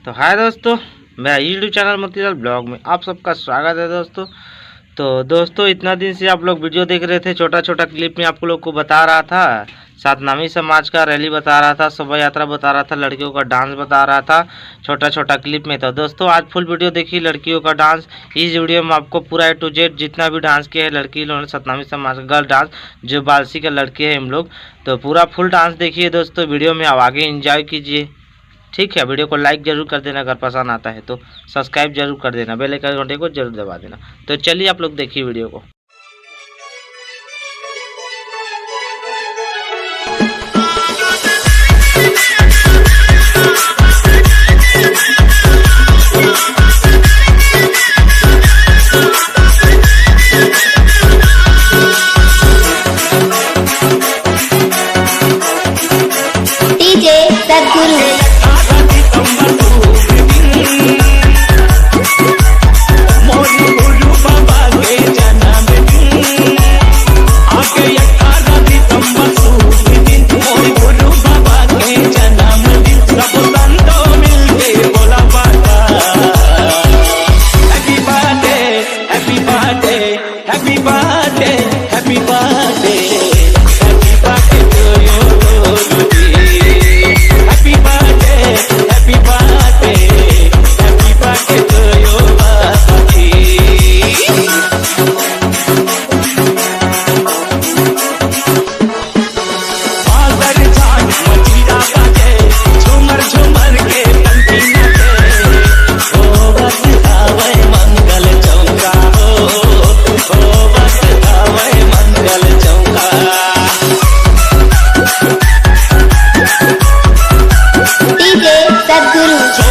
तो हाय दोस्तों, मेरा यूट्यूब चैनल मोतीलाल ब्लॉग में आप सबका स्वागत है दोस्तों। तो दोस्तों, इतना दिन से आप लोग वीडियो देख रहे थे, छोटा छोटा क्लिप में आप लोग को बता रहा था, सातनामी समाज का रैली बता रहा था, शोभा यात्रा बता रहा था, लड़कियों का डांस बता रहा था छोटा छोटा क्लिप में। तो दोस्तों, आज फुल वीडियो देखिए लड़कियों का डांस। इस वीडियो में आपको पूरा A to Z जितना भी डांस किया है लड़की लोगों ने, सातनामी समाज का गर्ल डांस जो बालसी के लड़के हैं हम लोग, तो पूरा फुल डांस देखिए दोस्तों वीडियो में। आप आगे इंजॉय कीजिए, ठीक है। वीडियो को लाइक जरूर कर देना, अगर पसंद आता है तो सब्सक्राइब जरूर कर देना, बेल आइकन घंटे को जरूर दबा देना। तो चलिए आप लोग देखिए वीडियो को। डीजे सद्गुरु सद्गुरु